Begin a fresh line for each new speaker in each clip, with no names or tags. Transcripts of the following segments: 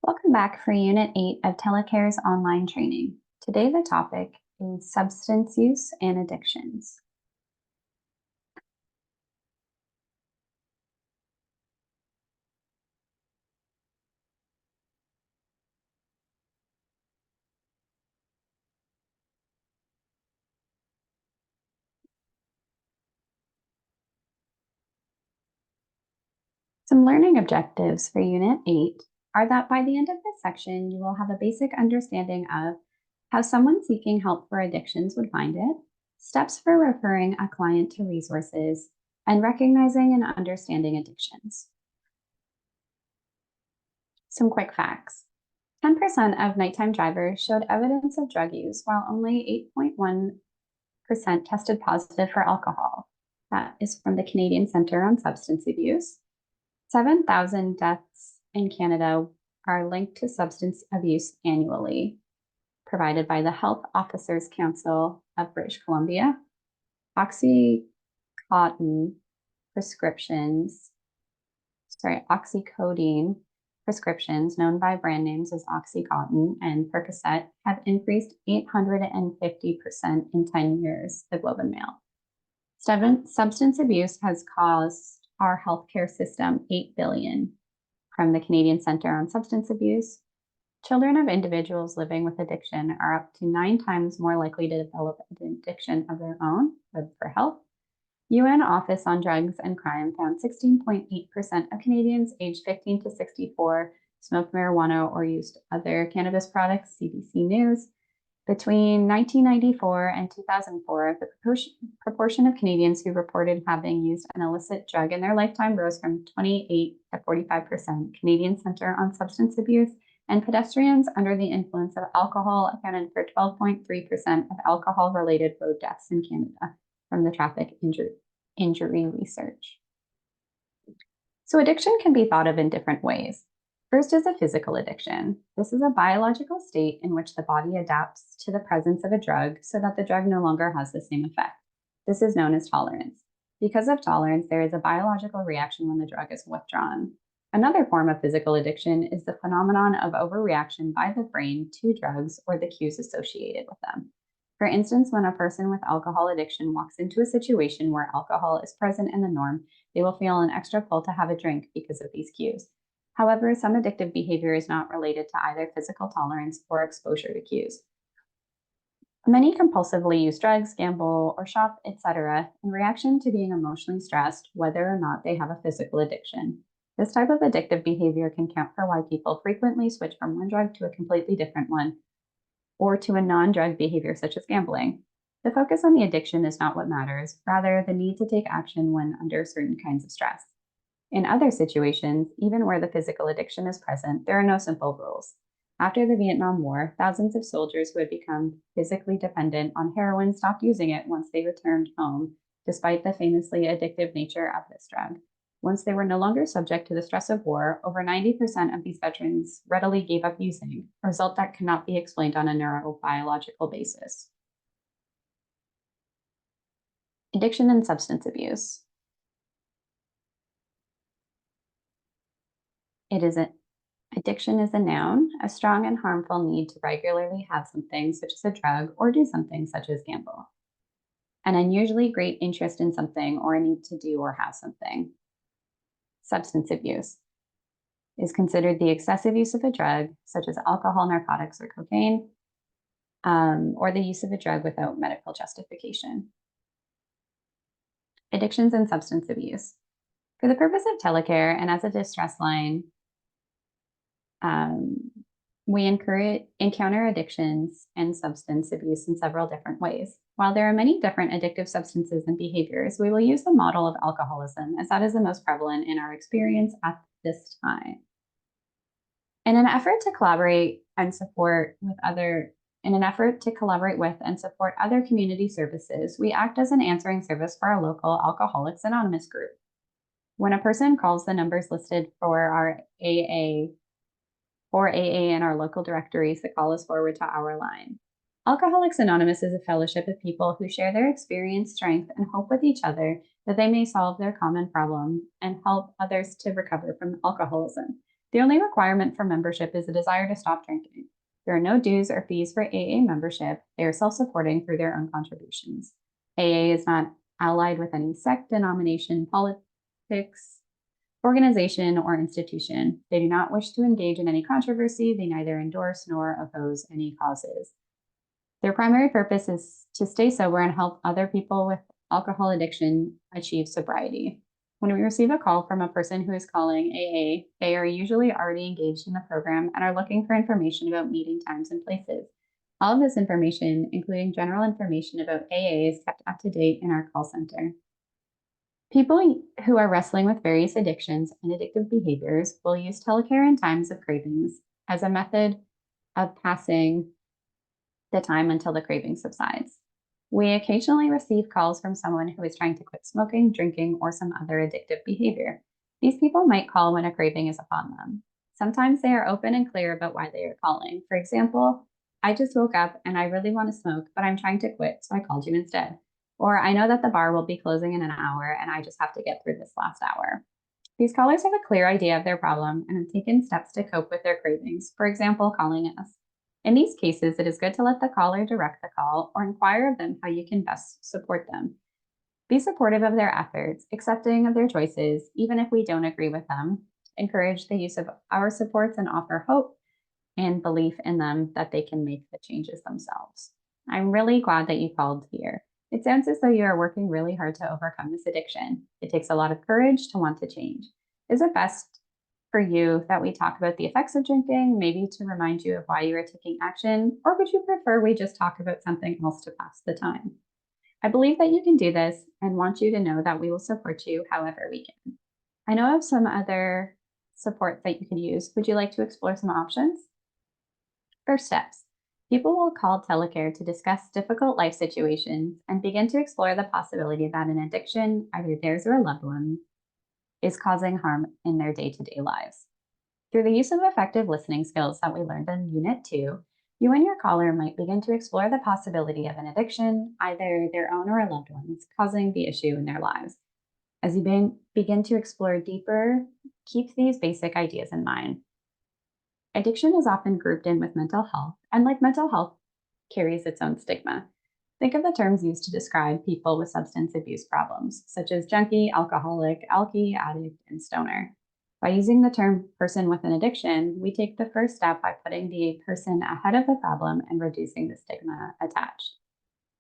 Welcome back for Unit 8 of Telecare's online training. Today the topic is substance use and addictions. Some learning objectives for Unit 8 are that by the end of this section, you will have a basic understanding of how someone seeking help for addictions would find it, steps for referring a client to resources, and recognizing and understanding addictions. Some quick facts. 10% of nighttime drivers showed evidence of drug use, while only 8.1% tested positive for alcohol. That is from the Canadian Centre on Substance Abuse. 7,000 deaths in Canada are linked to substance abuse annually, provided by the Health Officers Council of British Columbia. Oxycodone prescriptions, known by brand names as Oxycontin and Percocet, have increased 850% in 10 years, the Globe and Mail. Substance abuse has caused our healthcare system $8 billion. From the Canadian Centre on Substance Abuse, children of individuals living with addiction are up to 9 times more likely to develop an addiction of their own. Good for health. UN Office on Drugs and Crime found 16.8% of Canadians aged 15 to 64 smoked marijuana or used other cannabis products, CBC News. Between 1994 and 2004, the proportion of Canadians who reported having used an illicit drug in their lifetime rose from 28 to 45%. Canadian Centre on Substance Abuse and pedestrians under the influence of alcohol accounted for 12.3% of alcohol-related road deaths in Canada, from the Traffic Injury Research. So addiction can be thought of in different ways. First is a physical addiction. This is a biological state in which the body adapts to the presence of a drug so that the drug no longer has the same effect. This is known as tolerance. Because of tolerance, there is a biological reaction when the drug is withdrawn. Another form of physical addiction is the phenomenon of overreaction by the brain to drugs or the cues associated with them. For instance, when a person with alcohol addiction walks into a situation where alcohol is present in the norm, they will feel an extra pull to have a drink because of these cues. However, some addictive behavior is not related to either physical tolerance or exposure to cues. Many compulsively use drugs, gamble, or shop, etc., in reaction to being emotionally stressed, whether or not they have a physical addiction. This type of addictive behavior can count for why people frequently switch from one drug to a completely different one, or to a non-drug behavior such as gambling. The focus on the addiction is not what matters, rather the need to take action when under certain kinds of stress. In other situations, even where the physical addiction is present, there are no simple rules. After the Vietnam War, thousands of soldiers who had become physically dependent on heroin stopped using it once they returned home, despite the famously addictive nature of this drug. Once they were no longer subject to the stress of war, over 90% of these veterans readily gave up using, a result that cannot be explained on a neurobiological basis. Addiction and substance abuse. Addiction is a noun, a strong and harmful need to regularly have something such as a drug or do something such as gamble. An unusually great interest in something or a need to do or have something. Substance abuse is considered the excessive use of a drug, such as alcohol, narcotics, or cocaine, or the use of a drug without medical justification. Addictions and substance abuse. For the purpose of Telecare and as a distress line, we encounter addictions and substance abuse in several different ways. While there are many different addictive substances and behaviors, we will use the model of alcoholism as that is the most prevalent in our experience at this time. In an effort to collaborate with and support other community services, we act as an answering service for our local Alcoholics Anonymous group. When a person calls the numbers listed for our AA in our local directories, the call is forwarded to our line. Alcoholics Anonymous is a fellowship of people who share their experience, strength, and hope with each other that they may solve their common problem and help others to recover from alcoholism. The only requirement for membership is a desire to stop drinking. There are no dues or fees for AA membership. They are self-supporting through their own contributions. AA is not allied with any sect, denomination, politics, organization, or institution. They do not wish to engage in any controversy. They neither endorse nor oppose any causes. Their primary purpose is to stay sober and help other people with alcohol addiction achieve sobriety. When we receive a call from a person who is calling AA, they are usually already engaged in the program and are looking for information about meeting times and places. All of this information, including general information about AA, is kept up to date in our call center. People who are wrestling with various addictions and addictive behaviors will use Telecare in times of cravings as a method of passing the time until the craving subsides. We occasionally receive calls from someone who is trying to quit smoking, drinking, or some other addictive behavior. These people might call when a craving is upon them. Sometimes they are open and clear about why they are calling. For example, I just woke up and I really want to smoke, but I'm trying to quit, so I called you instead. Or I know that the bar will be closing in an hour and I just have to get through this last hour. These callers have a clear idea of their problem and have taken steps to cope with their cravings, for example, calling us. In these cases, it is good to let the caller direct the call or inquire of them how you can best support them. Be supportive of their efforts, accepting of their choices, even if we don't agree with them. Encourage the use of our supports and offer hope and belief in them that they can make the changes themselves. I'm really glad that you called here. It sounds as though you are working really hard to overcome this addiction. It takes a lot of courage to want to change. Is it best for you that we talk about the effects of drinking, maybe to remind you of why you are taking action, or would you prefer we just talk about something else to pass the time? I believe that you can do this and want you to know that we will support you however we can. I know of some other supports that you could use. Would you like to explore some options? First steps. People will call Telecare to discuss difficult life situations and begin to explore the possibility that an addiction, either theirs or a loved one, is causing harm in their day-to-day lives. Through the use of effective listening skills that we learned in Unit 2, you and your caller might begin to explore the possibility of an addiction, either their own or a loved one's, causing the issue in their lives. As you begin to explore deeper, keep these basic ideas in mind. Addiction is often grouped in with mental health, and like mental health, carries its own stigma. Think of the terms used to describe people with substance abuse problems, such as junkie, alcoholic, alkie, addict, and stoner. By using the term person with an addiction, we take the first step by putting the person ahead of the problem and reducing the stigma attached.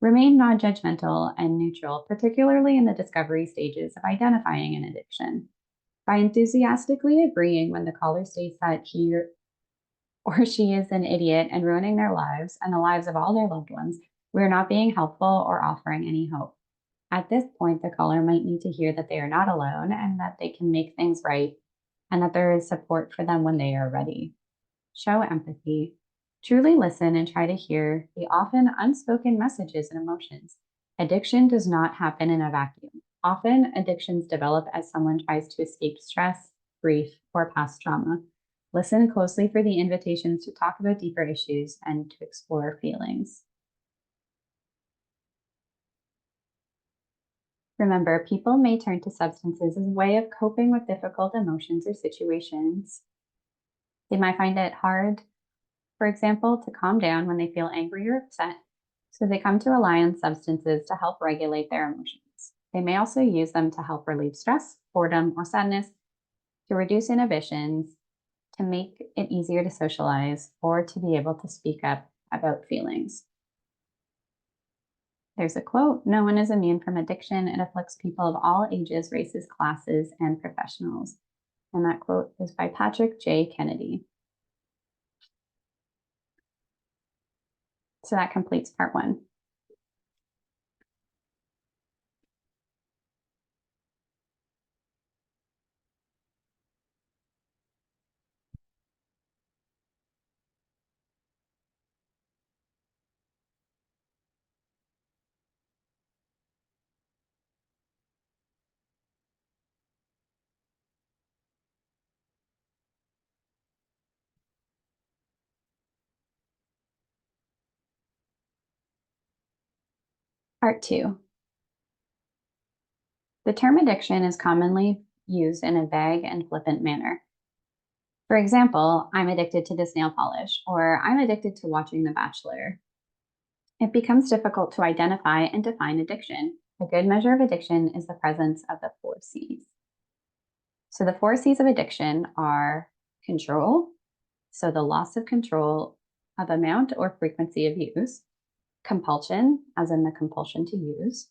Remain non-judgmental and neutral, particularly in the discovery stages of identifying an addiction. By enthusiastically agreeing when the caller states that he or she is an idiot and ruining their lives and the lives of all their loved ones, we are not being helpful or offering any hope. At this point, the caller might need to hear that they are not alone and that they can make things right and that there is support for them when they are ready. Show empathy. Truly listen and try to hear the often unspoken messages and emotions. Addiction does not happen in a vacuum. Often, addictions develop as someone tries to escape stress, grief, or past trauma. Listen closely for the invitations to talk about deeper issues and to explore feelings. Remember, people may turn to substances as a way of coping with difficult emotions or situations. They might find it hard, for example, to calm down when they feel angry or upset, so they come to rely on substances to help regulate their emotions. They may also use them to help relieve stress, boredom, or sadness, to reduce inhibitions, to make it easier to socialize, or to be able to speak up about feelings. There's a quote, "No one is immune from addiction. It afflicts people of all ages, races, classes, and professionals." And that quote is by Patrick J. Kennedy. So that completes part one. Part two. The term addiction is commonly used in a vague and flippant manner. For example, I'm addicted to this nail polish, or I'm addicted to watching The Bachelor. It becomes difficult to identify and define addiction. A good measure of addiction is the presence of the four C's. So, the four C's of addiction are control, so the loss of control of amount or frequency of use, compulsion, as in the compulsion to use,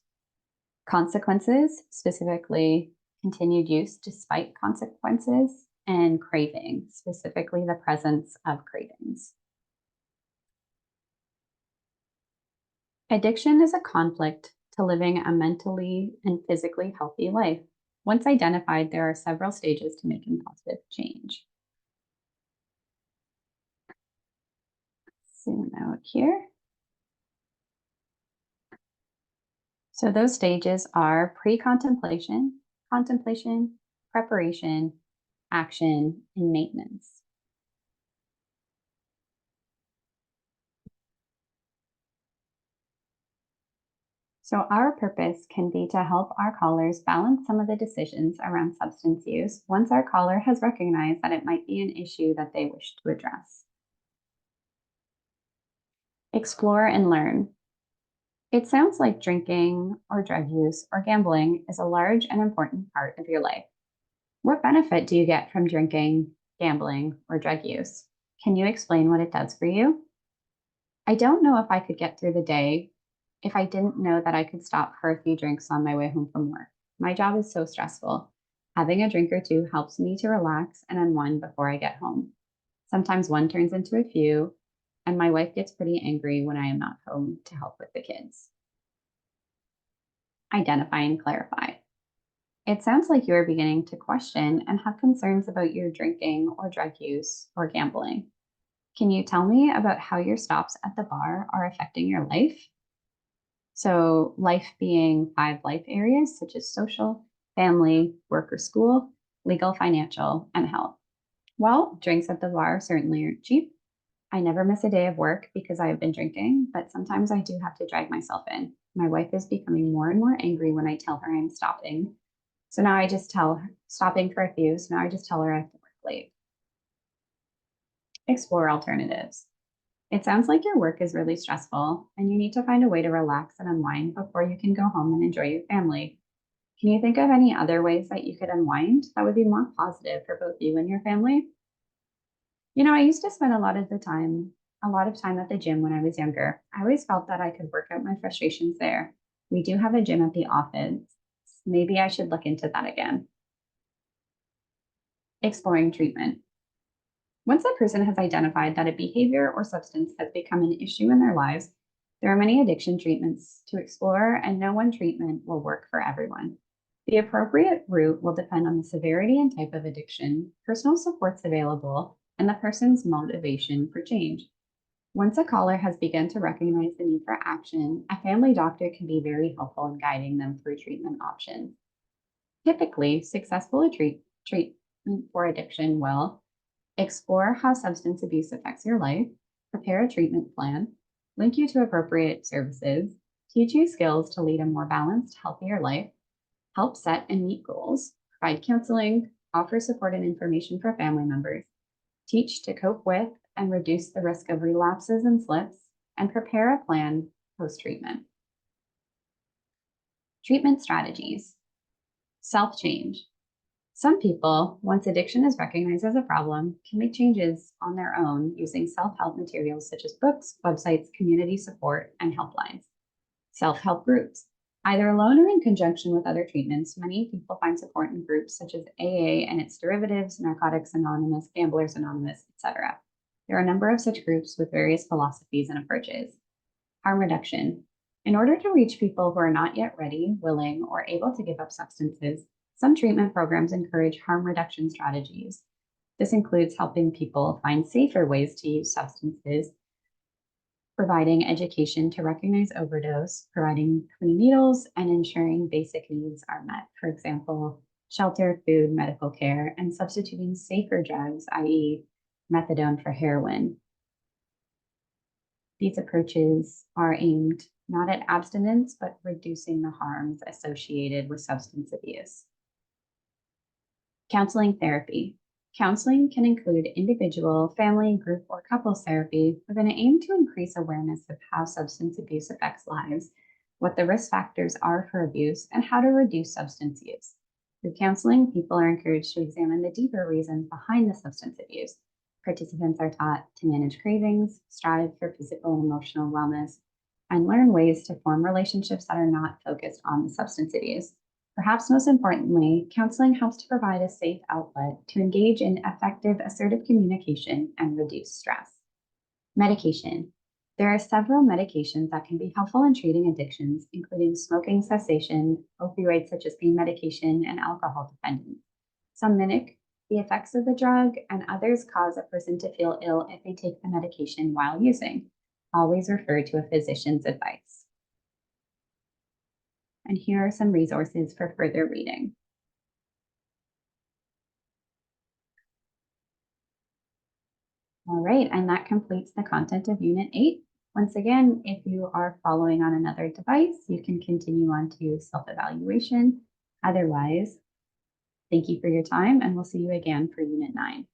consequences, specifically continued use despite consequences, and craving, specifically the presence of cravings. Addiction is a conflict to living a mentally and physically healthy life. Once identified, there are several stages to making positive change. Zoom out here. So those stages are pre-contemplation, contemplation, preparation, action, and maintenance. So our purpose can be to help our callers balance some of the decisions around substance use once our caller has recognized that it might be an issue that they wish to address. Explore and learn. It sounds like drinking or drug use or gambling is a large and important part of your life. What benefit do you get from drinking, gambling, or drug use? Can you explain what it does for you? I don't know if I could get through the day if I didn't know that I could stop for a few drinks on my way home from work. My job is so stressful. Having a drink or two helps me to relax and unwind before I get home. Sometimes one turns into a few, and my wife gets pretty angry when I am not home to help with the kids. Identify and clarify. It sounds like you are beginning to question and have concerns about your drinking or drug use or gambling. Can you tell me about how your stops at the bar are affecting your life? So, life being 5 life areas such as social, family, work or school, legal, financial, and health. Well, drinks at the bar certainly aren't cheap. I never miss a day of work because I have been drinking, but sometimes I do have to drag myself in. My wife is becoming more and more angry when I tell her I'm stopping. So now I just tell her, stopping for a few. So now I just tell her I have to work late. Explore alternatives. It sounds like your work is really stressful and you need to find a way to relax and unwind before you can go home and enjoy your family. Can you think of any other ways that you could unwind that would be more positive for both you and your family? I used to spend a lot of time at the gym when I was younger. I always felt that I could work out my frustrations there. We do have a gym at the office. Maybe I should look into that again. Exploring treatment. Once a person has identified that a behavior or substance has become an issue in their lives, there are many addiction treatments to explore, and no one treatment will work for everyone. The appropriate route will depend on the severity and type of addiction, personal supports available, and the person's motivation for change. Once a caller has begun to recognize the need for action, a family doctor can be very helpful in guiding them through treatment options. Typically, successful treatment for addiction will explore how substance abuse affects your life, prepare a treatment plan, link you to appropriate services, teach you skills to lead a more balanced, healthier life, help set and meet goals, provide counseling, offer support and information for family members, teach to cope with and reduce the risk of relapses and slips, and prepare a plan post-treatment. Treatment strategies. Self-change. Some people, once addiction is recognized as a problem, can make changes on their own using self-help materials such as books, websites, community support, and helplines. Self-help groups. Either alone or in conjunction with other treatments, many people find support in groups such as AA and its derivatives, Narcotics Anonymous, Gamblers Anonymous, etc. There are a number of such groups with various philosophies and approaches. Harm reduction. In order to reach people who are not yet ready, willing, or able to give up substances, some treatment programs encourage harm reduction strategies. This includes helping people find safer ways to use substances, providing education to recognize overdose, providing clean needles, and ensuring basic needs are met. For example, shelter, food, medical care, and substituting safer drugs, i.e., methadone for heroin. These approaches are aimed not at abstinence, but reducing the harms associated with substance abuse. Counseling therapy. Counseling can include individual, family, group, or couples therapy with an aim to increase awareness of how substance abuse affects lives, what the risk factors are for abuse, and how to reduce substance use. Through counseling, people are encouraged to examine the deeper reasons behind the substance abuse. Participants are taught to manage cravings, strive for physical and emotional wellness, and learn ways to form relationships that are not focused on the substance abuse. Perhaps most importantly, counseling helps to provide a safe outlet to engage in effective, assertive communication and reduce stress. Medication. There are several medications that can be helpful in treating addictions, including smoking cessation, opioids such as pain medication, and alcohol dependence. Some mimic the effects of the drug, and others cause a person to feel ill if they take the medication while using. Always refer to a physician's advice. And here are some resources for further reading. All right, and that completes the content of Unit 8. Once again, if you are following on another device, you can continue on to self-evaluation. Otherwise, thank you for your time, and we'll see you again for Unit 9.